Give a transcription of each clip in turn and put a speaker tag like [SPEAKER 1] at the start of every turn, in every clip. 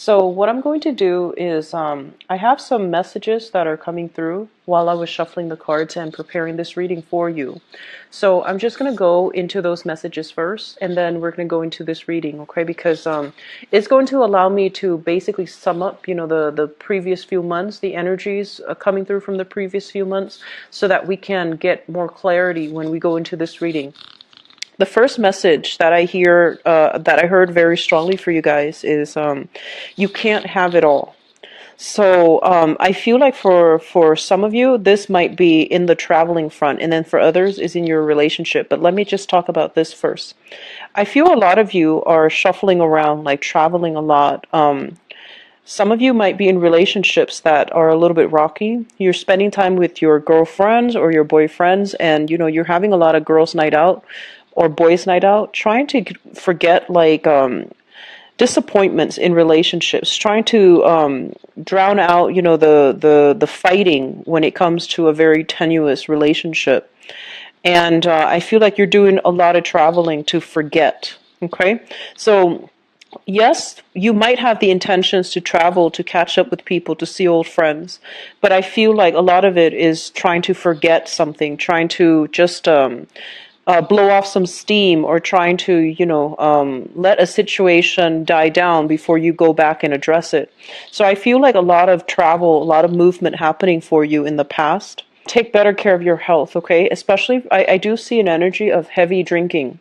[SPEAKER 1] So what I'm going to do is I have some messages that are coming through while I was shuffling the cards and preparing this reading for you. So I'm just going to go into those messages first, and then we're going to go into this reading, okay? Because it's going to allow me to basically sum up, the previous few months, the energies coming through from the previous few months, so that we can get more clarity when we go into this reading. The first message that that I heard very strongly for you guys is you can't have it all. So I feel like for some of you, this might be in the traveling front, and then for others is in your relationship. But let me just talk about this first. I feel a lot of you are shuffling around, like traveling a lot. Some of you might be in relationships that are a little bit rocky. You're spending time with your girlfriends or your boyfriends, and you're having a lot of girls' night out or boys' night out, trying to forget like disappointments in relationships, trying to drown out the fighting when it comes to a very tenuous relationship. And I feel like you're doing a lot of traveling to forget. Okay, so yes, you might have the intentions to travel, to catch up with people, to see old friends, but I feel like a lot of it is trying to forget something, trying to just blow off some steam, or trying to, let a situation die down before you go back and address it. So I feel like a lot of travel, a lot of movement happening for you in the past. Take better care of your health, okay? Especially, I do see an energy of heavy drinking.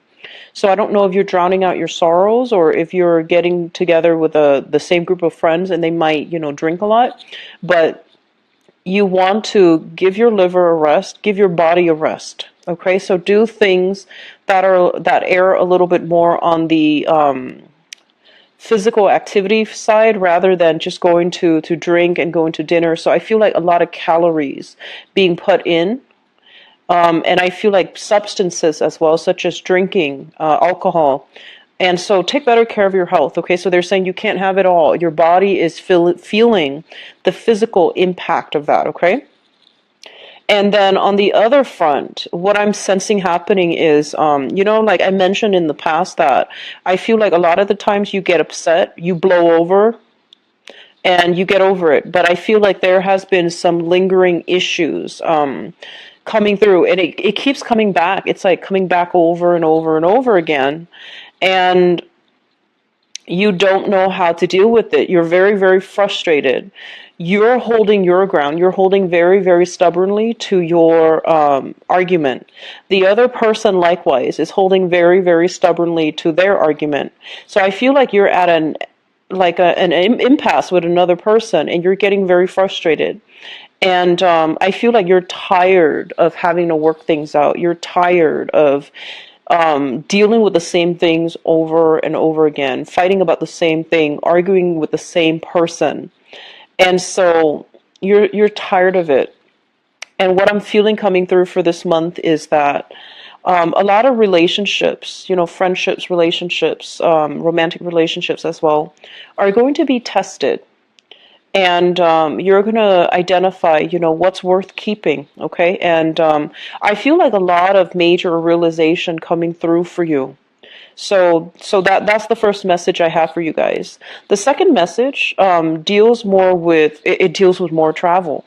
[SPEAKER 1] So I don't know if you're drowning out your sorrows, or if you're getting together with the same group of friends and they might, drink a lot. But you want to give your liver a rest, give your body a rest. Okay, so do things that err a little bit more on the physical activity side, rather than just going to drink and going to dinner. So I feel like a lot of calories being put in. And I feel like substances as well, such as drinking, alcohol. And so take better care of your health, okay? So they're saying you can't have it all. Your body is feeling the physical impact of that, okay? And then on the other front, what I'm sensing happening is, like I mentioned in the past, that I feel like a lot of the times you get upset, you blow over, and you get over it. But I feel like there has been some lingering issues coming through, and it keeps coming back. It's like coming back over and over and over again. And you don't know how to deal with it. You're very, very frustrated. You're holding your ground. You're holding very, very stubbornly to your argument. The other person, likewise, is holding very, very stubbornly to their argument. So I feel like you're at an impasse with another person, and you're getting very frustrated. And I feel like you're tired of having to work things out. You're tired of dealing with the same things over and over again, fighting about the same thing, arguing with the same person. And so you're tired of it. And what I'm feeling coming through for this month is that a lot of relationships, friendships, relationships, romantic relationships as well, are going to be tested. And you're going to identify, what's worth keeping, okay? And I feel like a lot of major realization coming through for you. So that's the first message I have for you guys. The second message deals with more travel.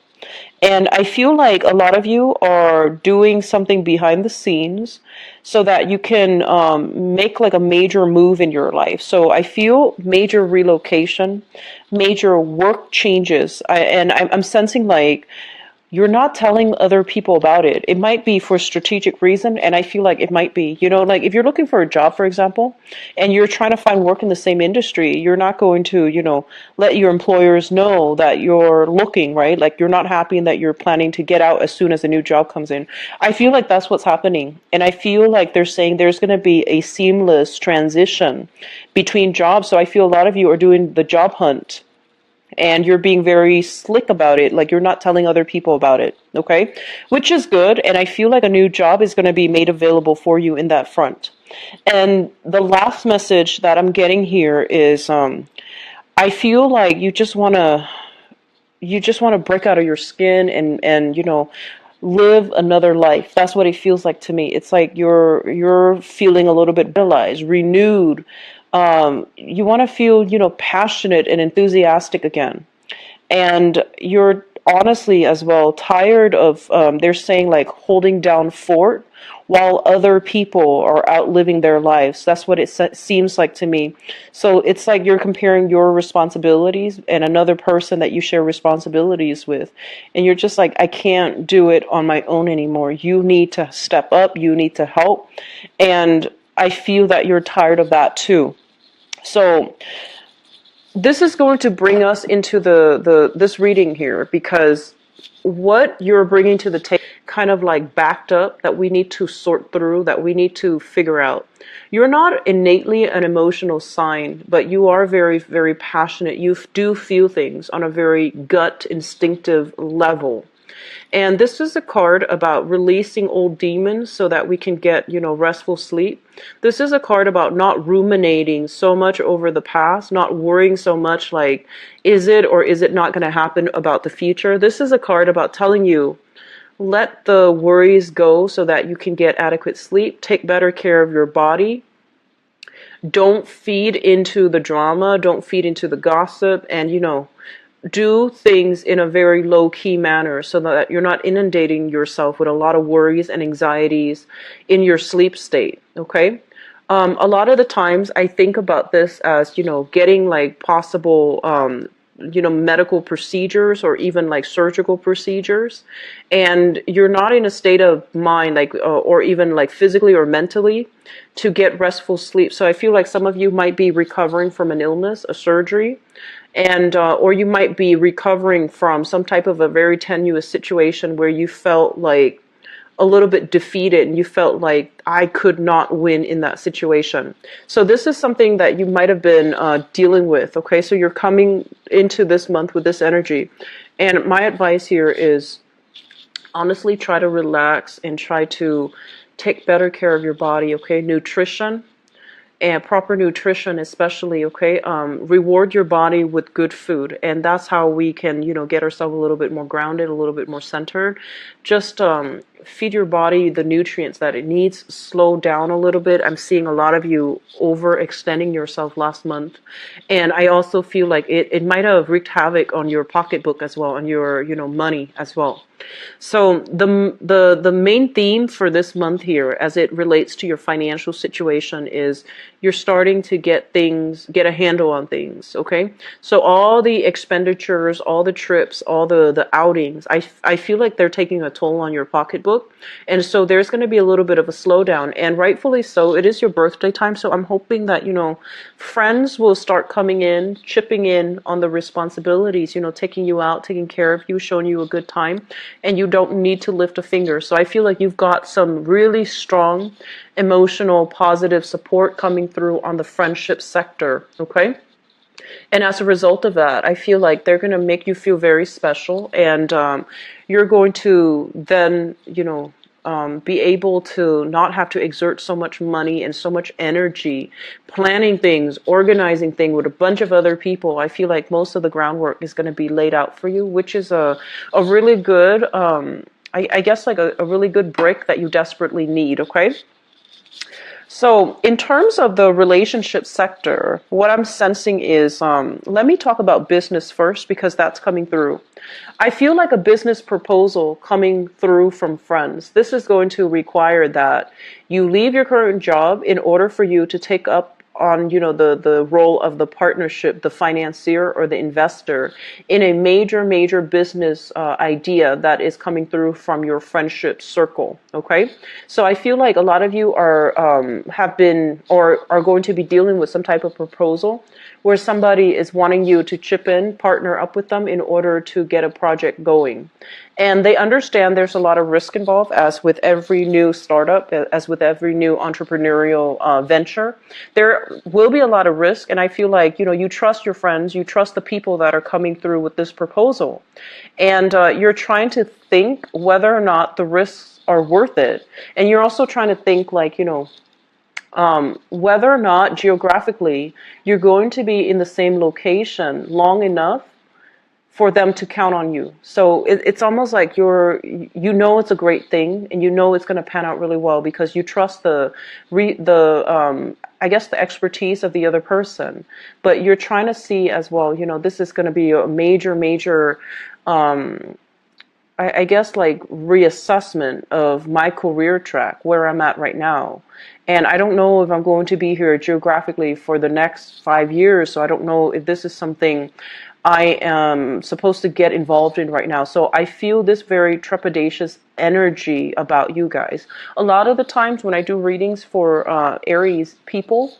[SPEAKER 1] And I feel like a lot of you are doing something behind the scenes so that you can make like a major move in your life. So I feel major relocation, major work changes. I'm sensing like you're not telling other people about it. It might be for strategic reason, and I feel like it might be, like if you're looking for a job, for example, and you're trying to find work in the same industry, you're not going to, let your employers know that you're looking, right? Like you're not happy and that you're planning to get out as soon as a new job comes in. I feel like that's what's happening. And I feel like they're saying there's going to be a seamless transition between jobs. So I feel a lot of you are doing the job hunt, and you're being very slick about it, like you're not telling other people about it, okay? Which is good, and I feel like a new job is going to be made available for you in that front. And the last message that I'm getting here is I feel like you just want to break out of your skin and live another life. That's what it feels like to me. It's like you're feeling a little bit vitalized, renewed, You want to feel, passionate and enthusiastic again. And you're honestly as well tired of, they're saying like holding down fort while other people are out living their lives. That's what it seems like to me. So it's like you're comparing your responsibilities and another person that you share responsibilities with. And you're just like, I can't do it on my own anymore. You need to step up. You need to help. And I feel that you're tired of that too. So this is going to bring us into this reading here, because what you're bringing to the table kind of like backed up that we need to sort through, that we need to figure out. You're not innately an emotional sign, but you are very, very passionate. You do feel things on a very gut instinctive level. And this is a card about releasing old demons so that we can get, restful sleep. This is a card about not ruminating so much over the past, not worrying so much like, is it or is it not going to happen about the future? This is a card about telling you, let the worries go so that you can get adequate sleep, take better care of your body. Don't feed into the drama, don't feed into the gossip, and, do things in a very low-key manner so that you're not inundating yourself with a lot of worries and anxieties in your sleep state, okay? A lot of the times I think about this as, getting like possible, medical procedures or even like surgical procedures, and you're not in a state of mind, like, or even like physically or mentally to get restful sleep. So I feel like some of you might be recovering from an illness, a surgery, and or you might be recovering from some type of a very tenuous situation where you felt like a little bit defeated and you felt like I could not win in that situation. So this is something that you might have been dealing with, okay? So you're coming into this month with this energy. And my advice here is honestly try to relax and try to take better care of your body, okay? Nutrition, and proper nutrition especially, okay? Reward your body with good food, and that's how we can, get ourselves a little bit more grounded, a little bit more centered. Just feed your body the nutrients that it needs. Slow down a little bit. I'm seeing a lot of you overextending yourself last month, and I also feel like it might have wreaked havoc on your pocketbook as well, on your, money as well. So the main theme for this month here, as it relates to your financial situation, is you're starting to get a handle on things, okay? So all the expenditures, all the trips, all the outings, I feel like they're taking a toll on your pocketbook. And so there's going to be a little bit of a slowdown, and rightfully so. It is your birthday time, so I'm hoping that, friends will start coming in, chipping in on the responsibilities, taking you out, taking care of you, showing you a good time, and you don't need to lift a finger. So I feel like you've got some really strong emotional positive support coming through on the friendship sector, okay? And as a result of that, I feel like they're going to make you feel very special, and you're going to then, be able to not have to exert so much money and so much energy planning things, organizing things with a bunch of other people. I feel like most of the groundwork is going to be laid out for you, which is a really good, I guess like a really good brick that you desperately need, okay? So in terms of the relationship sector, what I'm sensing is, let me talk about business first because that's coming through. I feel like a business proposal coming through from friends. This is going to require that you leave your current job in order for you to take up on, the role of the partnership, the financier or the investor in a major business idea that is coming through from your friendship circle, okay? So I feel like a lot of you have been or are going to be dealing with some type of proposal where somebody is wanting you to chip in, partner up with them in order to get a project going. And they understand there's a lot of risk involved, as with every new startup, as with every new entrepreneurial venture. There will be a lot of risk, and I feel like, you trust your friends, you trust the people that are coming through with this proposal. And you're trying to think whether or not the risks are worth it. And you're also trying to think like, whether or not geographically you're going to be in the same location long enough for them to count on you. So it's almost like it's a great thing, and it's going to pan out really well because you trust the I guess, the expertise of the other person, but you're trying to see as well, this is going to be a major, I guess, like reassessment of my career track, where I'm at right now. And I don't know if I'm going to be here geographically for the next 5 years. So I don't know if this is something I am supposed to get involved in right now. So I feel this very trepidatious energy about you guys. A lot of the times when I do readings for Aries people,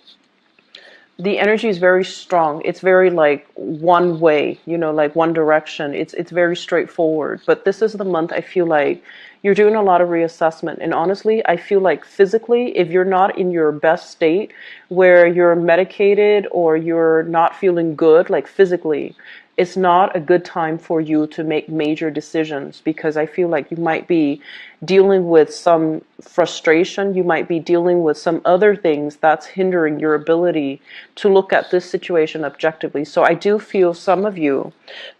[SPEAKER 1] the energy is very strong. It's very like one way, like one direction. It's very straightforward. But this is the month I feel like you're doing a lot of reassessment. And honestly, I feel like physically, if you're not in your best state, where you're medicated or you're not feeling good, like physically, it's not a good time for you to make major decisions, because I feel like you might be dealing with some frustration. You might be dealing with some other things that's hindering your ability to look at this situation objectively. So I do feel some of you,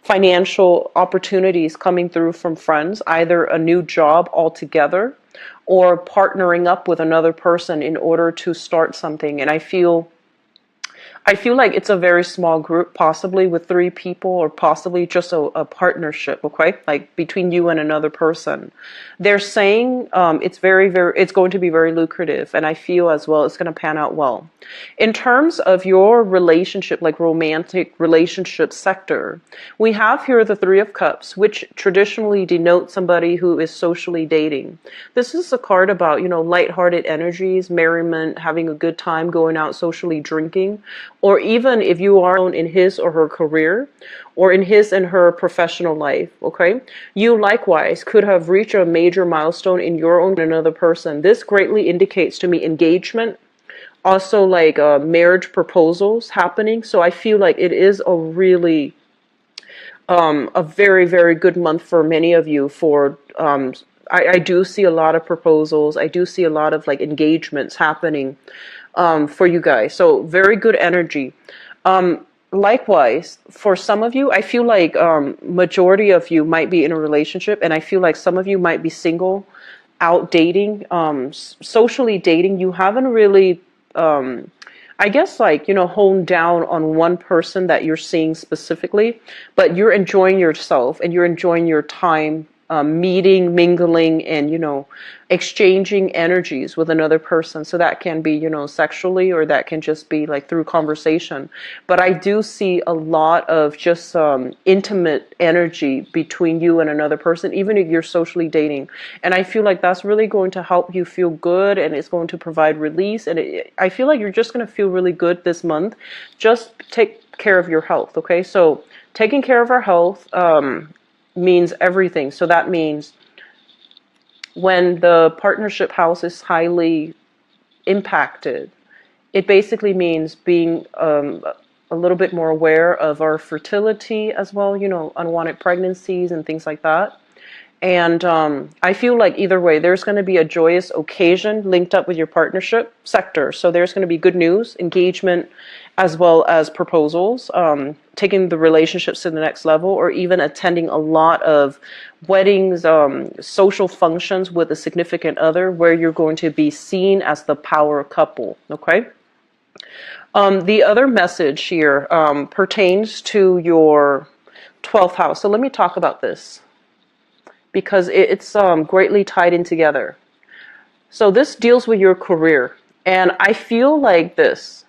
[SPEAKER 1] financial opportunities coming through from friends, either a new job altogether or partnering up with another person in order to start something. And I feel like it's a very small group, possibly with 3 people, or possibly just a partnership, okay? Like between you and another person. They're saying it's going to be very lucrative, and I feel as well it's going to pan out well. In terms of your relationship, like romantic relationship sector, we have here the 3 of Cups, which traditionally denotes somebody who is socially dating. This is a card about, lighthearted energies, merriment, having a good time, going out socially drinking. Or even if you are in his or her career, or in his and her professional life, okay? You likewise could have reached a major milestone in your own and another person. This greatly indicates to me engagement, also like marriage proposals happening. So I feel like it is a really, a very, very good month for many of you for, I do see a lot of proposals. I do see a lot of like engagements happening for you guys. So very good energy. Likewise, for some of you, I feel like majority of you might be in a relationship, and I feel like some of you might be single, out dating, socially dating. You haven't really, I guess, like, honed down on one person that you're seeing specifically, but you're enjoying yourself and you're enjoying your time meeting, mingling, and, exchanging energies with another person. So that can be, sexually, or that can just be like through conversation. But I do see a lot of just intimate energy between you and another person, even if you're socially dating. And I feel like that's really going to help you feel good, and it's going to provide release. And I feel like you're just going to feel really good this month. Just take care of your health, okay? So taking care of our health, means everything. So that means when the partnership house is highly impacted, it basically means being a little bit more aware of our fertility as well, unwanted pregnancies and things like that. And I feel like either way, there's going to be a joyous occasion linked up with your partnership sector. So there's going to be good news, engagement, as well as proposals, taking the relationships to the next level, or even attending a lot of weddings, social functions with a significant other, where you're going to be seen as the power couple, okay? The other message here pertains to your 12th house. So let me talk about this, because it's greatly tied in together. So this deals with your career. And I feel like this.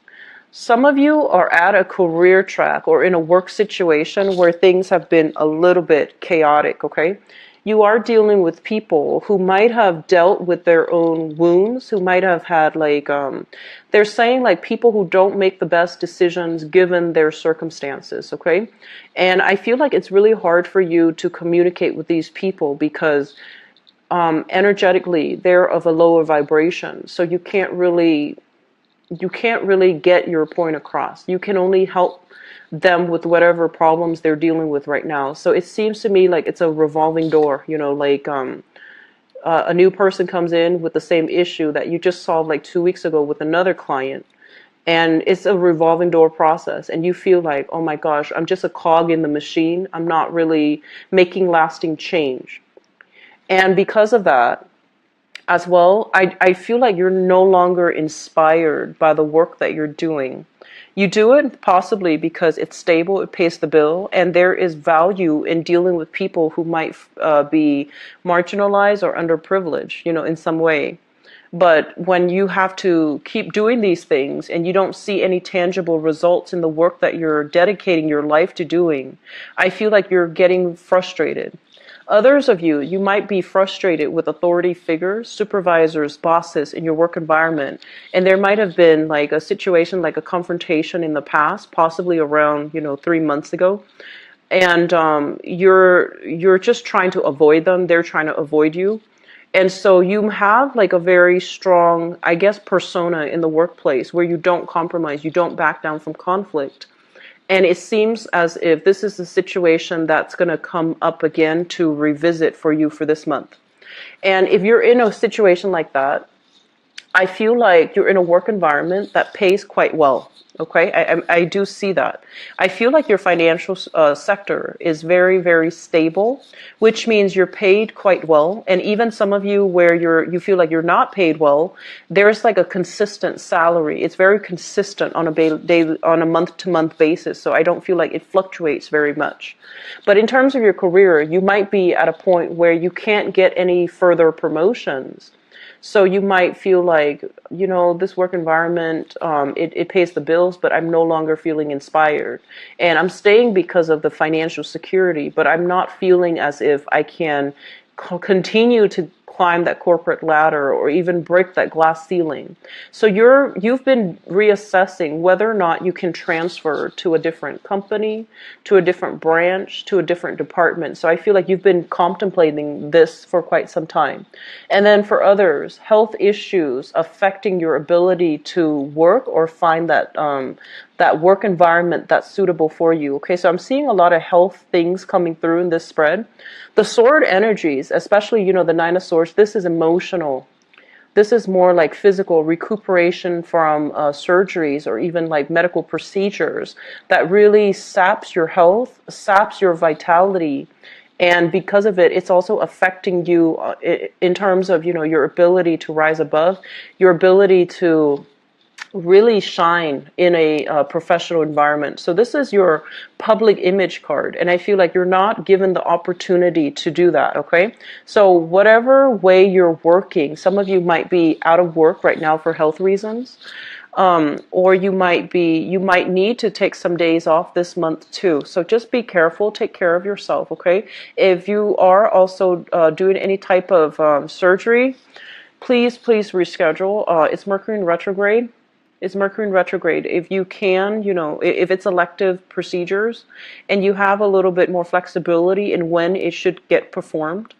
[SPEAKER 1] Some of you are at a career track or in a work situation where things have been a little bit chaotic, okay? You are dealing with people who might have dealt with their own wounds, who might have had like, they're saying like people who don't make the best decisions given their circumstances, okay? And I feel like it's really hard for you to communicate with these people because energetically they're of a lower vibration. So you can't really get your point across. You can only help them with whatever problems they're dealing with right now. So it seems to me like it's a revolving door, like a new person comes in with the same issue that you just solved like 2 weeks ago with another client. And it's a revolving door process. And you feel like, oh my gosh, I'm just a cog in the machine. I'm not really making lasting change. And because of that, as well. I feel like you're no longer inspired by the work that you're doing. You do it possibly because it's stable, it pays the bill, and there is value in dealing with people who might be marginalized or underprivileged, in some way. But when you have to keep doing these things and you don't see any tangible results in the work that you're dedicating your life to doing, I feel like you're getting frustrated. Others of you, you might be frustrated with authority figures, supervisors, bosses in your work environment. And there might have been like a situation, like a confrontation in the past, possibly around, 3 months ago. And you're just trying to avoid them. They're trying to avoid you. And so you have like a very strong, I guess, persona in the workplace where you don't compromise, you don't back down from conflict. And it seems as if this is a situation that's going to come up again to revisit for you for this month. And if you're in a situation like that, I feel like you're in a work environment that pays quite well. Okay, I do see that. I feel like your financial sector is very, very stable, which means you're paid quite well. And even some of you where you feel like you're not paid well, there's like a consistent salary. It's very consistent on on a month-to-month basis. So I don't feel like it fluctuates very much. But in terms of your career, you might be at a point where you can't get any further promotions. So you might feel like, this work environment, it pays the bills, but I'm no longer feeling inspired. And I'm staying because of the financial security, but I'm not feeling as if I can continue to climb that corporate ladder or even break that glass ceiling. So you've been reassessing whether or not you can transfer to a different company, to a different branch, to a different department. So I feel like you've been contemplating this for quite some time. And then for others, health issues affecting your ability to work or find that work environment that's suitable for you. Okay, so I'm seeing a lot of health things coming through in this spread. The sword energies, especially, the Nine of Swords, this is emotional. This is more like physical recuperation from surgeries or even like medical procedures that really saps your health, saps your vitality. And because of it, it's also affecting you in terms of, your ability to rise above, your ability to really shine in a professional environment. So this is your public image card, and I feel like you're not given the opportunity to do that, okay? So whatever way you're working, some of you might be out of work right now for health reasons, or you might need to take some days off this month too. So just be careful, take care of yourself, okay? If you are also doing any type of surgery, please reschedule. It's Mercury in retrograde. It's Mercury in retrograde. If you can, if it's elective procedures and you have a little bit more flexibility in when it should get performed,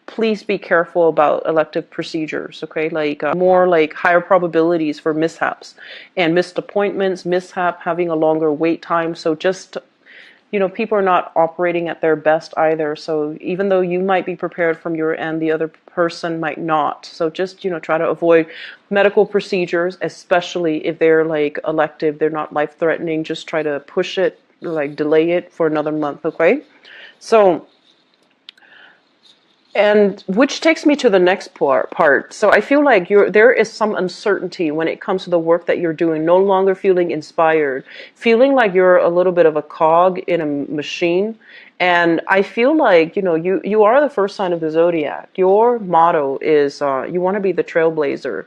[SPEAKER 1] please be careful about elective procedures, okay? Like more like higher probabilities for mishaps and missed appointments, having a longer wait time. So just, people are not operating at their best either. So even though you might be prepared from your end, the other person might not. So just, try to avoid medical procedures, especially if they're like elective, they're not life-threatening. Just try to push it, like delay it for another month, okay? So, and which takes me to the next part. So I feel like there is some uncertainty when it comes to the work that you're doing, no longer feeling inspired, feeling like you're a little bit of a cog in a machine. And I feel like, you are the first sign of the zodiac. Your motto is you want to be the trailblazer.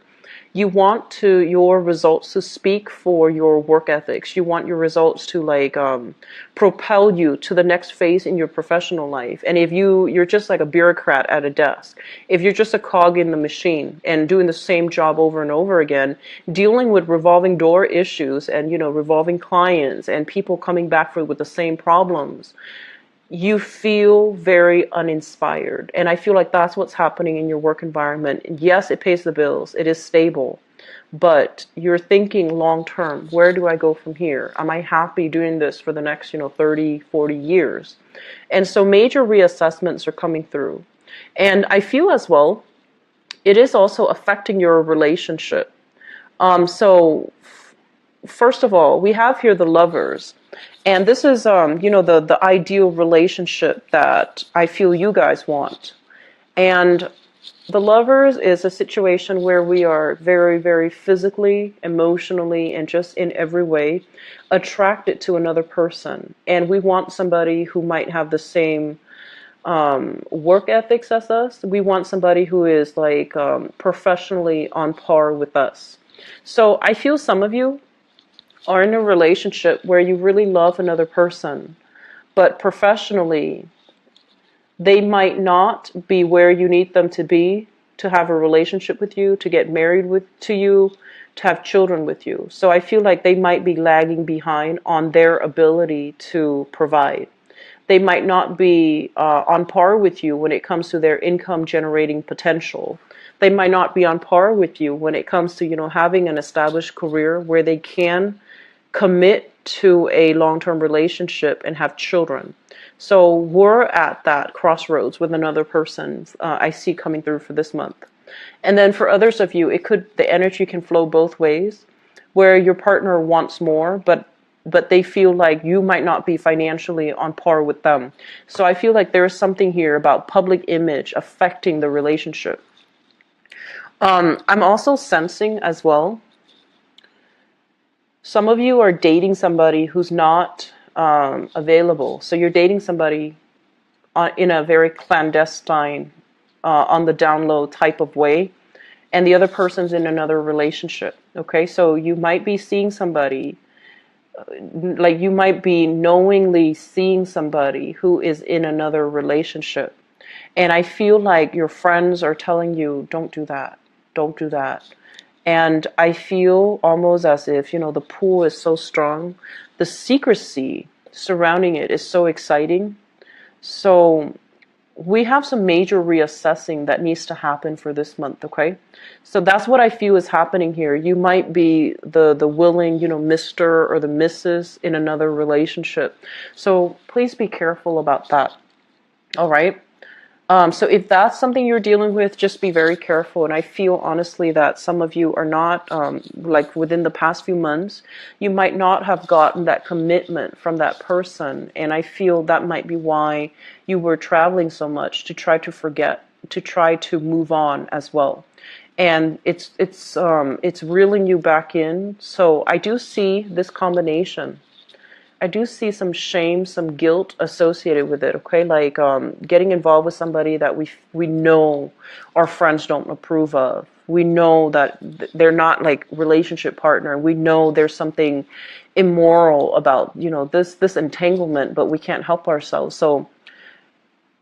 [SPEAKER 1] You want your results to speak for your work ethics. You want your results to propel you to the next phase in your professional life. And if you're just like a bureaucrat at a desk, if you're just a cog in the machine and doing the same job over and over again, dealing with revolving door issues and, revolving clients and people coming back with the same problems, you feel very uninspired. And I feel like that's what's happening in your work environment. Yes, it pays the bills. It is stable. But you're thinking long term, where do I go from here? Am I happy doing this for the next, 30, 40 years? And so major reassessments are coming through. And I feel as well, it is also affecting your relationship. So first of all, we have here the lovers. And this is, the ideal relationship that I feel you guys want. And The Lovers is a situation where we are very, very physically, emotionally, and just in every way attracted to another person. And we want somebody who might have the same work ethics as us. We want somebody who is like professionally on par with us. So I feel some of you are in a relationship where you really love another person, but professionally, they might not be where you need them to be to have a relationship with you, to get married to you, to have children with you. So I feel like they might be lagging behind on their ability to provide. They might not be on par with you when it comes to their income generating potential. They might not be on par with you when it comes to, having an established career where they can commit to a long-term relationship and have children. So we're at that crossroads with another person I see coming through for this month. And then for others of you, the energy can flow both ways, where your partner wants more, but they feel like you might not be financially on par with them. So I feel like there's something here about public image affecting the relationship. I'm also sensing as well, some of you are dating somebody who's not available. So you're dating somebody in a very clandestine, on the down low type of way, and the other person's in another relationship. Okay, so you might be seeing somebody, like you might be knowingly seeing somebody who is in another relationship. And I feel like your friends are telling you, don't do that, don't do that. And I feel almost as if, the pull is so strong. The secrecy surrounding it is so exciting. So we have some major reassessing that needs to happen for this month, okay? So that's what I feel is happening here. You might be the willing, Mr. or the Mrs. in another relationship. So please be careful about that, all right? So if that's something you're dealing with, just be very careful. And I feel honestly that some of you are not, like within the past few months, you might not have gotten that commitment from that person. And I feel that might be why you were traveling so much, to try to forget, to try to move on as well. And it's reeling you back in. So I do see this combination. I do see some shame, some guilt associated with it, okay? Like getting involved with somebody that we know our friends don't approve of. We know that they're not like relationship partner. We know there's something immoral about, this entanglement, but we can't help ourselves. So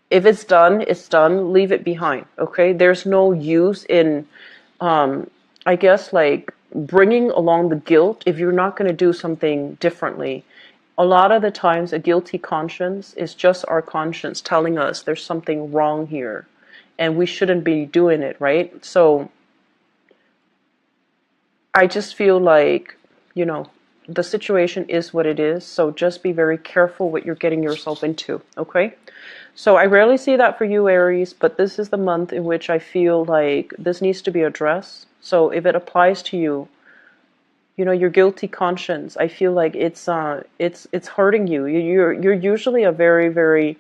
[SPEAKER 1] if it's done, it's done. Leave it behind, okay? There's no use in, I guess, like bringing along the guilt if you're not going to do something differently. A lot of the times, a guilty conscience is just our conscience telling us there's something wrong here and we shouldn't be doing it, right? So I just feel like, the situation is what it is. So just be very careful what you're getting yourself into, okay? So I rarely see that for you, Aries, but this is the month in which I feel like this needs to be addressed. So if it applies to you, your guilty conscience, I feel like it's hurting you. You're usually a very, very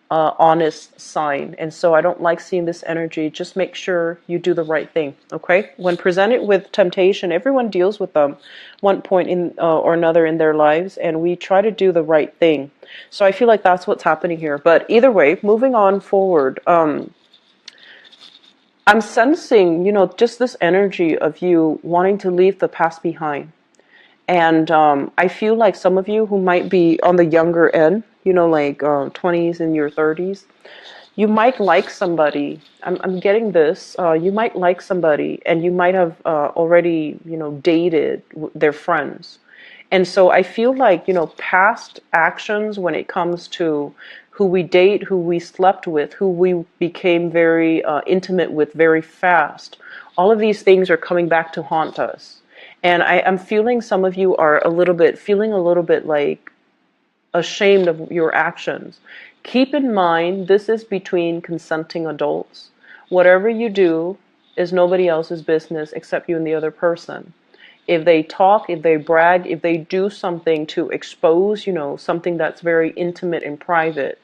[SPEAKER 1] honest sign, and so I don't like seeing this energy. Just make sure you do the right thing, okay? When presented with temptation, everyone deals with them one point in or another in their lives, and we try to do the right thing. So I feel like that's what's happening here. But either way, moving on forward, I'm sensing, just this energy of you wanting to leave the past behind. And I feel like some of you who might be on the younger end, like 20s and your 30s, you might like somebody. I'm getting this. You might like somebody and you might have already, dated their friends. And so I feel like, past actions when it comes to who we date, who we slept with, who we became very intimate with very fast, all of these things are coming back to haunt us. And I'm feeling some of you are feeling a little bit like ashamed of your actions. Keep in mind, this is between consenting adults. Whatever you do is nobody else's business except you and the other person. If they talk, if they brag, if they do something to expose, something that's very intimate and private,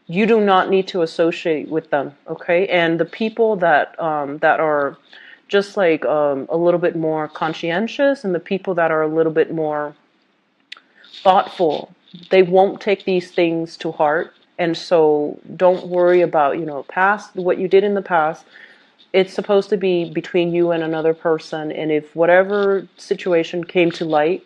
[SPEAKER 1] you do not need to associate with them, okay? And the people that are just like a little bit more conscientious, and the people that are a little bit more thoughtful, they won't take these things to heart. And so don't worry about, past, what you did in the past. It's supposed to be between you and another person. And if whatever situation came to light,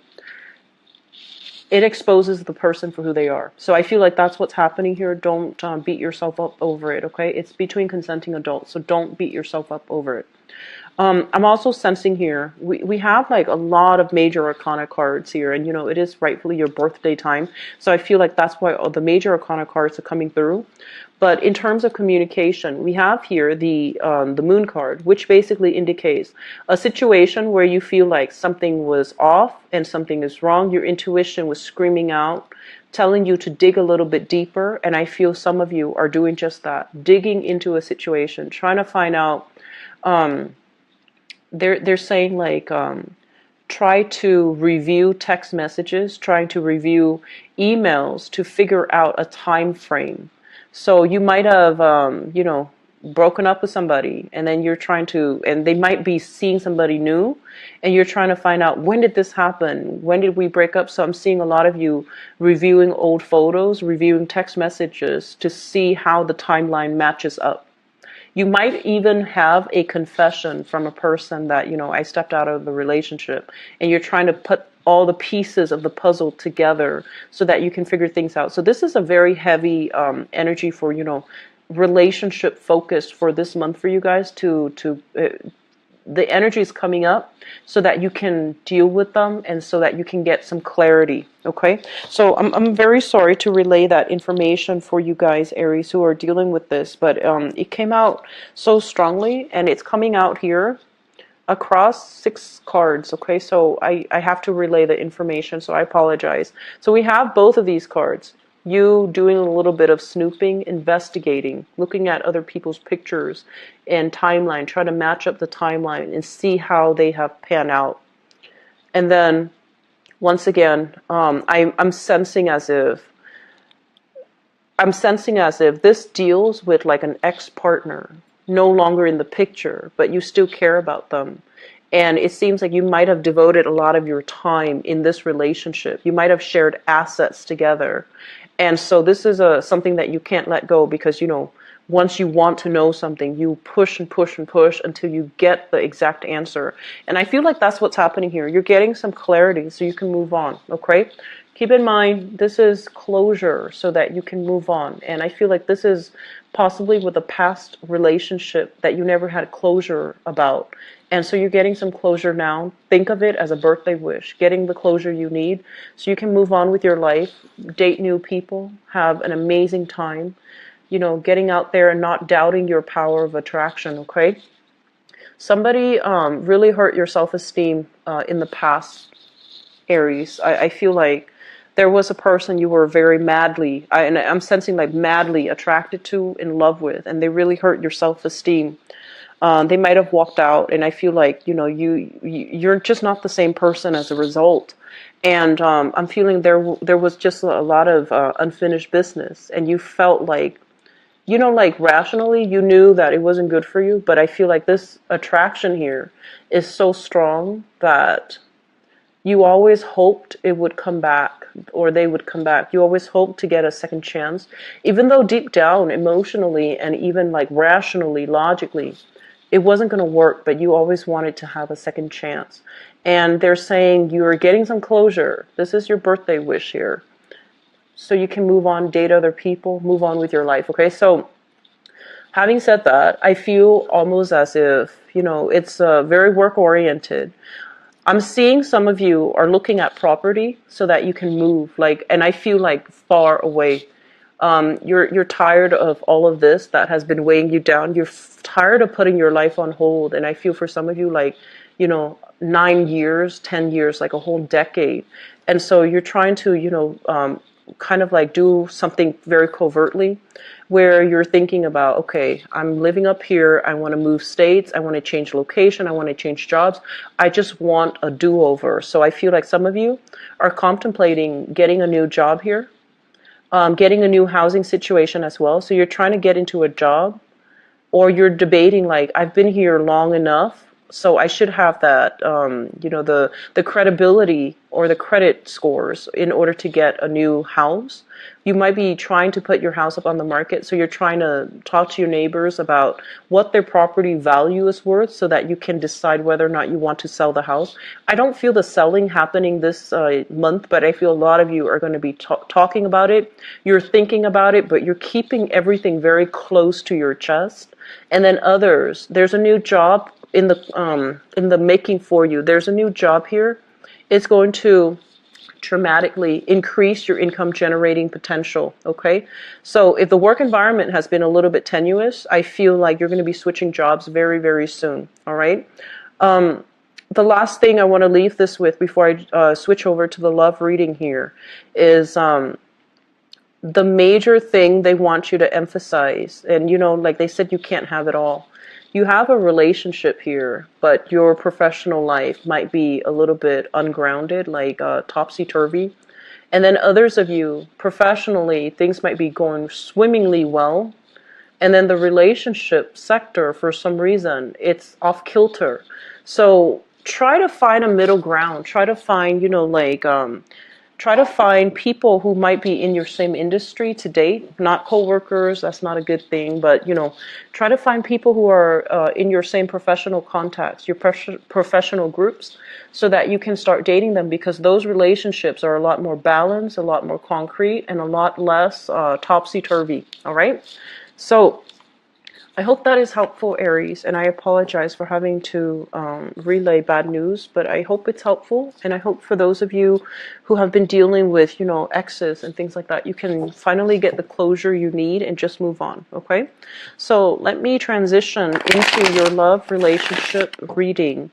[SPEAKER 1] it exposes the person for who they are. So I feel like that's what's happening here. Don't beat yourself up over it, okay? It's between consenting adults, so don't beat yourself up over it. I'm also sensing here, we have like a lot of major arcana cards here, and it is rightfully your birthday time. So I feel like that's why all the major arcana cards are coming through. But in terms of communication, we have here the moon card, which basically indicates a situation where you feel like something was off and something is wrong. Your intuition was screaming out, telling you to dig a little bit deeper. And I feel some of you are doing just that, digging into a situation, trying to find out. They're saying like try to review text messages, trying to review emails to figure out a time frame. So you might have broken up with somebody, and then you're trying to, and they might be seeing somebody new, and you're trying to find out, when did this happen? When did we break up? So I'm seeing a lot of you reviewing old photos, reviewing text messages to see how the timeline matches up. You might even have a confession from a person that, I stepped out of the relationship, and you're trying to put all the pieces of the puzzle together so that you can figure things out. So this is a very heavy energy for, relationship focused for this month for you guys the energy is coming up so that you can deal with them and so that you can get some clarity, okay? So I'm very sorry to relay that information for you guys, Aries, who are dealing with this, but it came out so strongly, and it's coming out here across 6 cards, okay? So I have to relay the information, so I apologize. So we have both of these cards. You doing a little bit of snooping, investigating, looking at other people's pictures and timeline, try to match up the timeline and see how they have panned out. And then, once again, I'm sensing as if this deals with like an ex-partner, no longer in the picture, but you still care about them. And it seems like you might have devoted a lot of your time in this relationship. You might have shared assets together. And so this is something that you can't let go, because, once you want to know something, you push and push and push until you get the exact answer. And I feel like that's what's happening here. You're getting some clarity so you can move on, okay? Keep in mind, this is closure so that you can move on. And I feel like this is possibly with a past relationship that you never had closure about. And so you're getting some closure now. Think of it as a birthday wish, getting the closure you need so you can move on with your life, date new people, have an amazing time, getting out there and not doubting your power of attraction, okay? Somebody really hurt your self-esteem in the past, Aries. I feel like there was a person you were very madly, and I'm sensing like madly attracted to, in love with, and they really hurt your self-esteem. They might have walked out, and I feel like, you're just not the same person as a result. And I'm feeling there was just a lot of unfinished business, and you felt like, like rationally, you knew that it wasn't good for you, but I feel like this attraction here is so strong that you always hoped it would come back, or they would come back. You always hoped to get a second chance, even though deep down, emotionally, and even like rationally, logically, it wasn't going to work, but you always wanted to have a second chance. And they're saying you're getting some closure. This is your birthday wish here. So you can move on, date other people, move on with your life, okay? So having said that, I feel almost as if, it's very work-oriented. I'm seeing some of you are looking at property so that you can move, and I feel like far away. You're tired of all of this that has been weighing you down. You're tired of putting your life on hold. And I feel for some of you, 9 years, 10 years, like a whole decade. And so you're trying to, kind of like do something very covertly, where you're thinking about, okay, I'm living up here. I want to move states. I want to change location. I want to change jobs. I just want a do-over. So I feel like some of you are contemplating getting a new job here. getting a new housing situation as well. So you're trying to get into a job, or you're debating like, I've been here long enough, so I should have that, the credibility or the credit scores in order to get a new house. You might be trying to put your house up on the market, so you're trying to talk to your neighbors about what their property value is worth so that you can decide whether or not you want to sell the house. I don't feel the selling happening this month, but I feel a lot of you are going to be talking about it. You're thinking about it, but you're keeping everything very close to your chest. And then others, there's a new job in the making for you. There's a new job here. It's going to dramatically increase your income generating potential. Okay, so if the work environment has been a little bit tenuous, I feel like you're going to be switching jobs very, very soon. All right. The last thing I want to leave this with before I switch over to the love reading here is the major thing they want you to emphasize. And like they said, you can't have it all. You have a relationship here, but your professional life might be a little bit ungrounded, like topsy-turvy. And then others of you, professionally, things might be going swimmingly well. And then the relationship sector, for some reason, it's off kilter. So try to find a middle ground. Try to find, try to find people who might be in your same industry to date, not coworkers. That's not a good thing, but try to find people who are in your same professional contacts, your professional groups, so that you can start dating them, because those relationships are a lot more balanced, a lot more concrete, and a lot less topsy-turvy. All right, so I hope that is helpful, Aries, and I apologize for having to relay bad news, but I hope it's helpful, and I hope for those of you who have been dealing with, exes and things like that, you can finally get the closure you need and just move on, okay? So let me transition into your love relationship reading.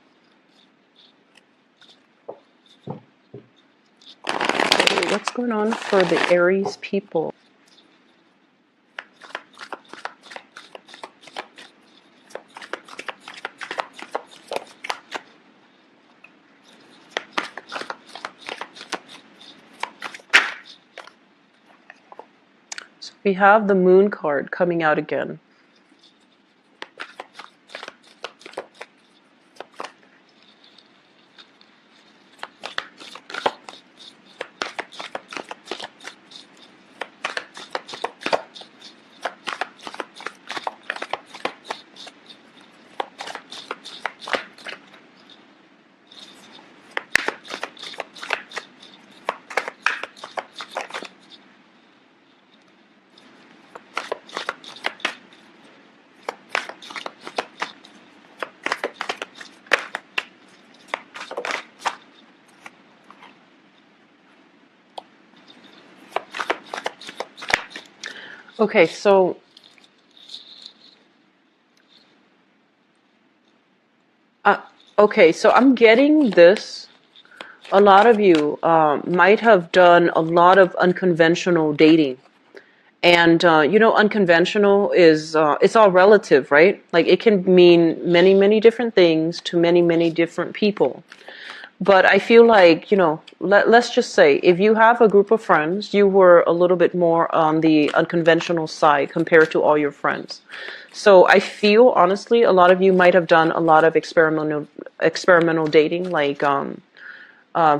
[SPEAKER 1] Okay, what's going on for the Aries people? We have the Moon card coming out again. Okay, so I'm getting this. A lot of you might have done a lot of unconventional dating. And, unconventional is, it's all relative, right? Like it can mean many, many different things to many, many different people. But I feel like, let's just say if you have a group of friends, you were a little bit more on the unconventional side compared to all your friends. So I feel, honestly, a lot of you might have done a lot of experimental dating, like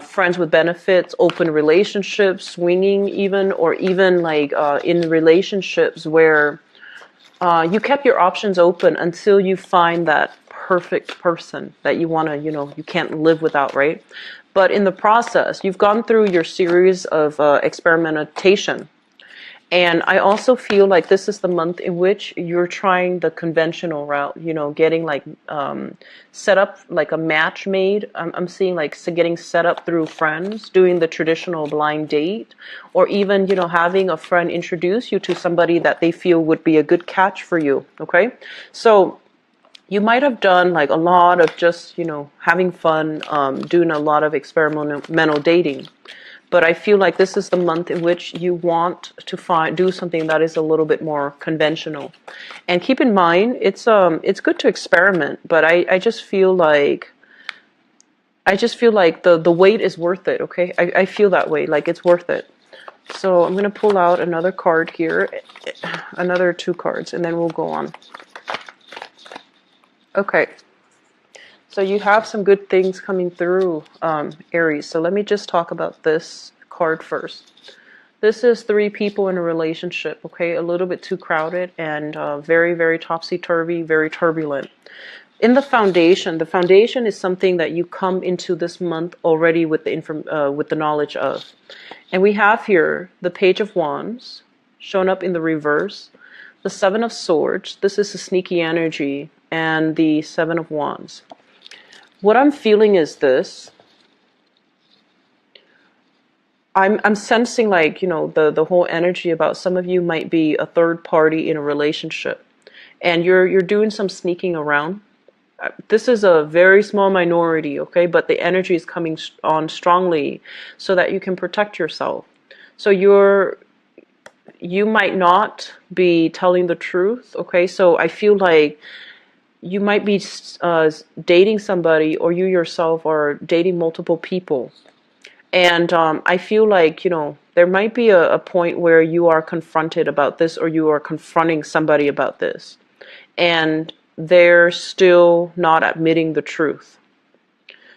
[SPEAKER 1] friends with benefits, open relationships, swinging even, or even like in relationships where you kept your options open until you find that perfect person that you want to, you can't live without, right? But in the process, you've gone through your series of experimentation. And I also feel like this is the month in which you're trying the conventional route, getting like set up like a match made. I'm seeing like getting set up through friends, doing the traditional blind date, or even, having a friend introduce you to somebody that they feel would be a good catch for you, okay? So you might have done like a lot of just, having fun, doing a lot of experimental dating. But I feel like this is the month in which you want to do something that is a little bit more conventional. And keep in mind, it's good to experiment, but I just feel like the wait is worth it, okay? I feel that way, like it's worth it. So I'm going to pull out another card here, another 2 cards, and then we'll go on. Okay, so you have some good things coming through, Aries. So let me just talk about this card first. This is 3 people in a relationship, okay? A little bit too crowded and very, very topsy-turvy, very turbulent. In the foundation is something that you come into this month already with the knowledge of. And we have here the Page of Wands, shown up in the reverse, the 7 of Swords, this is a sneaky energy, and the 7 of Wands. What I'm feeling is this. I'm sensing like, you know, the whole energy about some of you might be a third party in a relationship. And you're doing some sneaking around. This is a very small minority, okay? But the energy is coming on strongly so that you can protect yourself. So you might not be telling the truth, okay? So I feel like you might be dating somebody, or you yourself are dating multiple people. And I feel like, you know, there might be a point where you are confronted about this, or you are confronting somebody about this, and they're still not admitting the truth.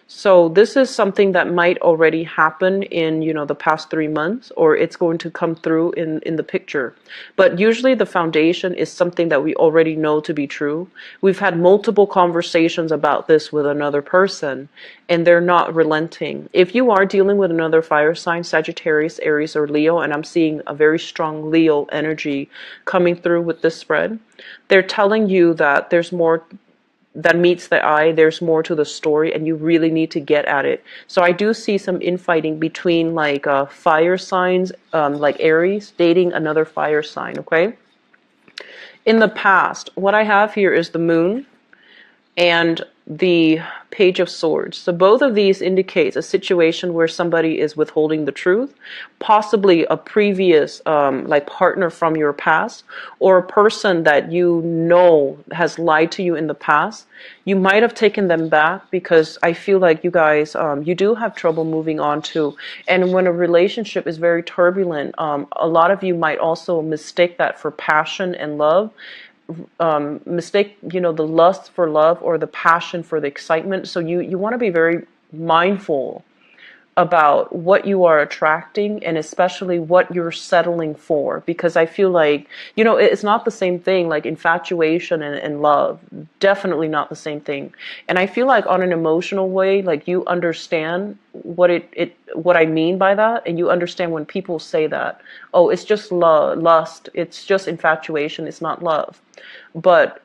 [SPEAKER 1] So this is something that might already happen in, you know, the past 3 months, or it's going to come through in the picture. But usually the foundation is something that we already know to be true. We've had multiple conversations about this with another person, and they're not relenting. If you are dealing with another fire sign, Sagittarius, Aries, or Leo, and I'm seeing a very strong Leo energy coming through with this spread, they're telling you that there's more that meets the eye, there's more to the story, and you really need to get at it. So I do see some infighting between like fire signs, like Aries, dating another fire sign, okay? In the past, what I have here is the Moon and the Page of Swords. So both of these indicates a situation where somebody is withholding the truth, possibly a previous like partner from your past, or a person that you know has lied to you in the past. You might have taken them back, because I feel like you guys, you do have trouble moving on too. And when a relationship is very turbulent, a lot of you might also mistake that for passion and love. Mistake, you know, the lust for love or the passion for the excitement. So you want to be very mindful about what you are attracting, and especially what you're settling for, because I feel like, you know, it's not the same thing, like infatuation and love, definitely not the same thing. And I feel like on an emotional way, like you understand what what I mean by that, and you understand when people say that, oh, it's just lust, it's just infatuation, it's not love. But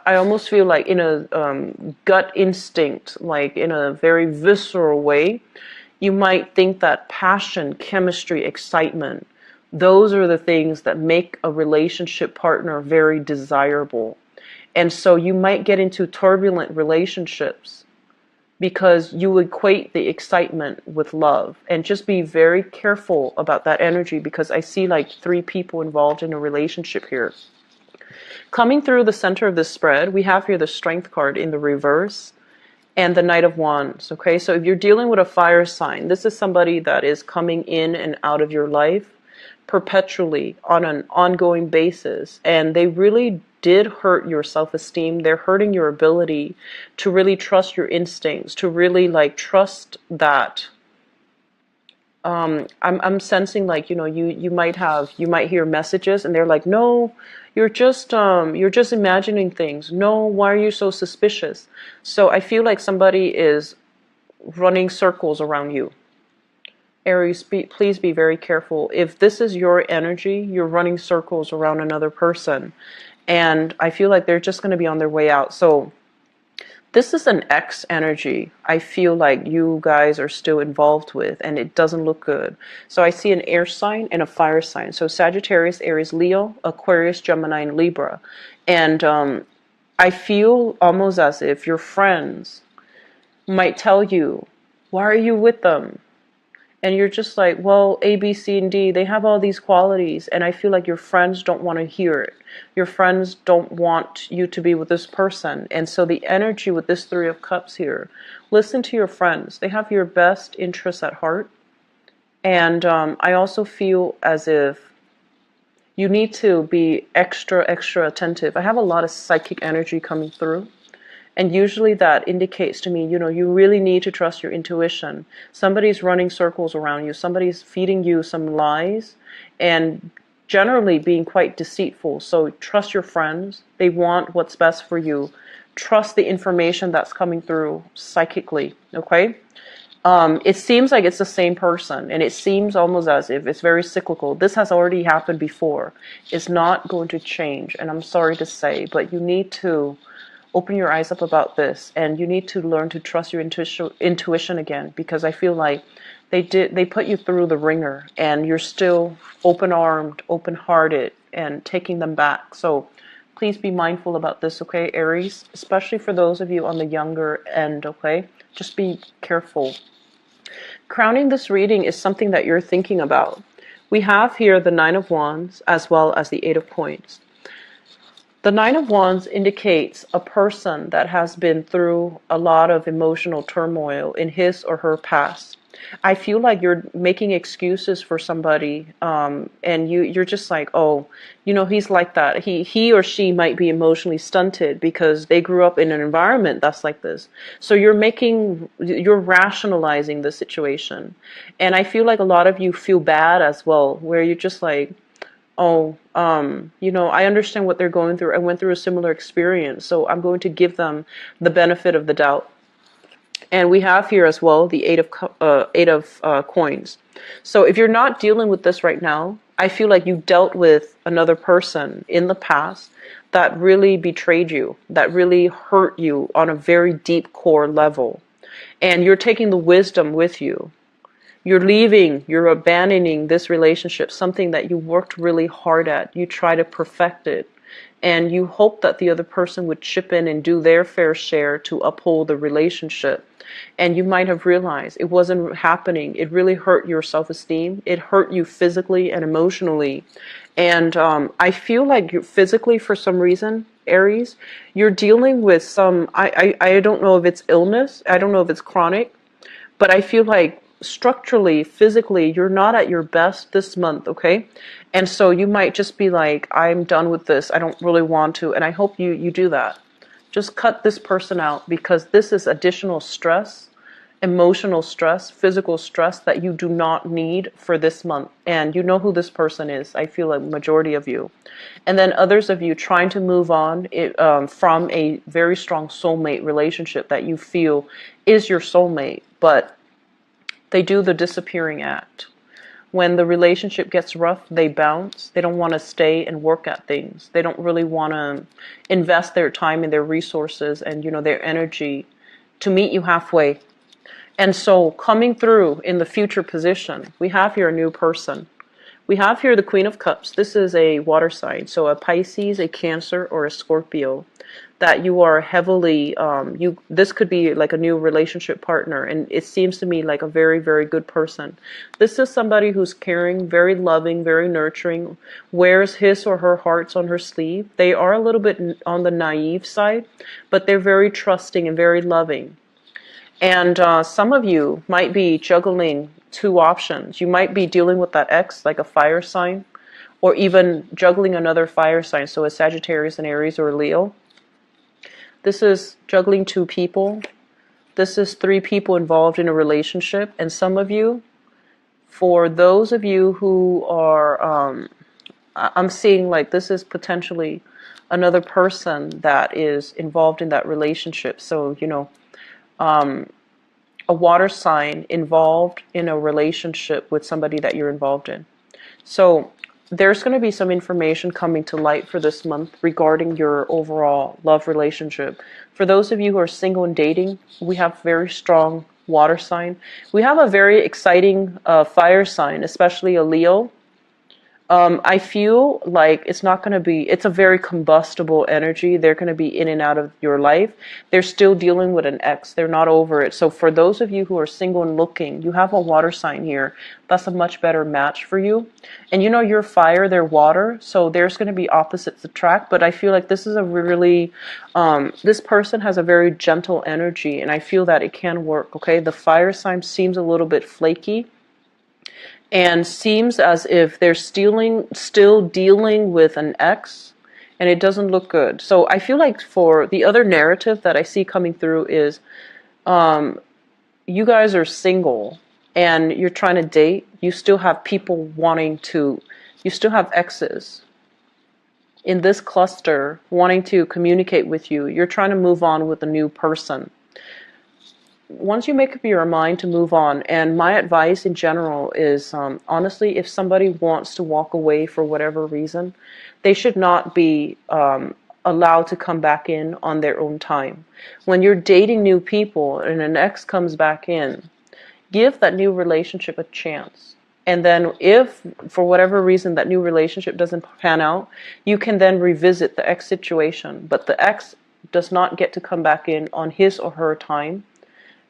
[SPEAKER 1] I almost feel like in a gut instinct, like in a very visceral way, you might think that passion, chemistry, excitement, those are the things that make a relationship partner very desirable. And so you might get into turbulent relationships because you equate the excitement with love. And just be very careful about that energy, because I see like 3 people involved in a relationship here. Coming through the center of the spread, we have here the Strength card in the reverse and the Knight of Wands. Okay, so if you're dealing with a fire sign, this is somebody that is coming in and out of your life perpetually on an ongoing basis, and they really did hurt your self-esteem. They're hurting your ability to really trust your instincts, to really like trust that. I'm sensing like, you know, you might hear messages and they're like, no, you're just imagining things. No, why are you so suspicious? So I feel like somebody is running circles around you. Aries, please be very careful. If this is your energy, you're running circles around another person, and I feel like they're just going to be on their way out. So this is an X energy I feel like you guys are still involved with, and it doesn't look good. So I see an air sign and a fire sign. So Sagittarius, Aries, Leo, Aquarius, Gemini, and Libra. And I feel almost as if your friends might tell you, why are you with them? And you're just like, well, A, B, C, and D, they have all these qualities. And I feel like your friends don't want to hear it. Your friends don't want you to be with this person. And so the energy with this 3 of Cups here, listen to your friends. They have your best interests at heart. And I also feel as if you need to be extra attentive. I have a lot of psychic energy coming through. And usually that indicates to me, you really need to trust your intuition. Somebody's running circles around you. Somebody's feeding you some lies and generally being quite deceitful. So trust your friends. They want what's best for you. Trust the information that's coming through psychically, okay? It seems like it's the same person, and it seems almost as if it's very cyclical. This has already happened before. It's not going to change, and I'm sorry to say, but you need to open your eyes up about this, and you need to learn to trust your intuition again, because I feel like they put you through the ringer, and you're still open-armed, open-hearted, and taking them back. So please be mindful about this, okay, Aries? Especially for those of you on the younger end, okay? Just be careful. Crowning this reading is something that you're thinking about. We have here the Nine of Wands as well as the Eight of Coins. The Nine of Wands indicates a person that has been through a lot of emotional turmoil in his or her past. I feel like you're making excuses for somebody, and you're just like, oh, he's like that. He or she might be emotionally stunted because they grew up in an environment that's like this. So you're rationalizing the situation. And I feel like a lot of you feel bad as well, where you're just like, oh, I understand what they're going through. I went through a similar experience, so I'm going to give them the benefit of the doubt. And we have here as well the Eight of Coins. So if you're not dealing with this right now, I feel like you dealt with another person in the past that really betrayed you, that really hurt you on a very deep core level. And you're taking the wisdom with you. You're abandoning this relationship, something that you worked really hard at. You try to perfect it. And you hope that the other person would chip in and do their fair share to uphold the relationship. And you might have realized it wasn't happening. It really hurt your self-esteem. It hurt you physically and emotionally. And I feel like physically, for some reason, Aries, you're dealing with some, I don't know if it's illness. I don't know if it's chronic. But I feel like structurally, physically, you're not at your best this month, okay? And so you might just be like, I'm done with this. I don't really want to. And I hope you do that. Just cut this person out, because this is additional stress, emotional stress, physical stress that you do not need for this month. And you know who this person is. I feel like majority of you. And then others of you trying to move on from a very strong soulmate relationship that you feel is your soulmate, but they do the disappearing act. When the relationship gets rough, they bounce. They don't want to stay and work at things. They don't really want to invest their time and their resources and, their energy to meet you halfway. And so coming through in the future position, we have here a new person. We have here the Queen of Cups. This is a water sign, so a Pisces, a Cancer, or a Scorpio. That you are heavily, this could be like a new relationship partner, and it seems to me like a very, very good person. This is somebody who's caring, very loving, very nurturing, wears his or her hearts on her sleeve. They are a little bit on the naive side, but they're very trusting and very loving. And some of you might be juggling two options. You might be dealing with that ex, like a fire sign, or even juggling another fire sign, so a Sagittarius, an Aries, or a Leo. This is juggling two people. This is three people involved in a relationship. And some of you, for those of you who are, I'm seeing like this is potentially another person that is involved in that relationship. So, a water sign involved in a relationship with somebody that you're involved in. So there's going to be some information coming to light for this month regarding your overall love relationship. For those of you who are single and dating, we have very strong water sign. We have a very exciting fire sign, especially a Leo. I feel like it's not going to be, it's a very combustible energy. They're going to be in and out of your life. They're still dealing with an ex. They're not over it. So for those of you who are single and looking, you have a water sign here. That's a much better match for you. And you're fire, they're water. So there's going to be opposites attract. But I feel like this is a really, this person has a very gentle energy. And I feel that it can work, okay? The fire sign seems a little bit flaky. and seems as if they're still dealing with an ex, and it doesn't look good. So I feel like for the other narrative that I see coming through is you guys are single and you're trying to date. You still have people you still have exes in this cluster wanting to communicate with you. You're trying to move on with a new person. Once you make up your mind to move on, and my advice in general is, honestly, if somebody wants to walk away for whatever reason, they should not be allowed to come back in on their own time. When you're dating new people and an ex comes back in, give that new relationship a chance. And then if, for whatever reason, that new relationship doesn't pan out, you can then revisit the ex situation. But the ex does not get to come back in on his or her time,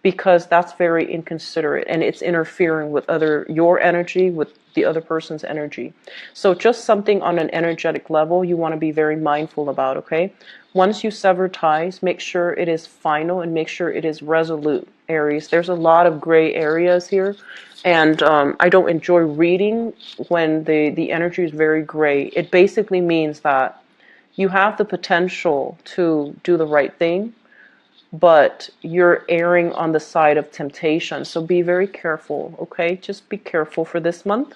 [SPEAKER 1] because that's very inconsiderate and it's interfering with your energy with the other person's energy. So just something on an energetic level you want to be very mindful about, okay? Once you sever ties, make sure it is final and make sure it is resolute, Aries. There's a lot of gray areas here, and I don't enjoy reading when the energy is very gray. It basically means that you have the potential to do the right thing, but you're erring on the side of temptation. So be very careful, okay? Just be careful for this month.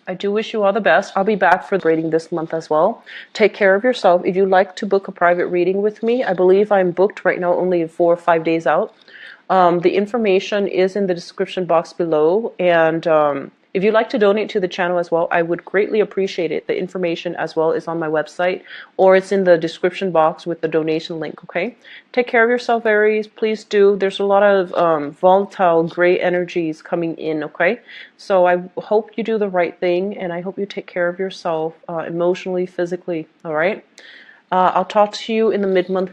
[SPEAKER 1] I do wish you all the best. I'll be back for the reading this month as well. Take care of yourself. If you'd like to book a private reading with me, I believe I'm booked right now only 4 or 5 days out. The information is in the description box below, and if you'd like to donate to the channel as well, I would greatly appreciate it. The information as well is on my website, or it's in the description box with the donation link, okay? Take care of yourself, Aries. Please do. There's a lot of volatile, gray energies coming in, okay? So I hope you do the right thing, and I hope you take care of yourself emotionally, physically, all right? I'll talk to you in the mid-month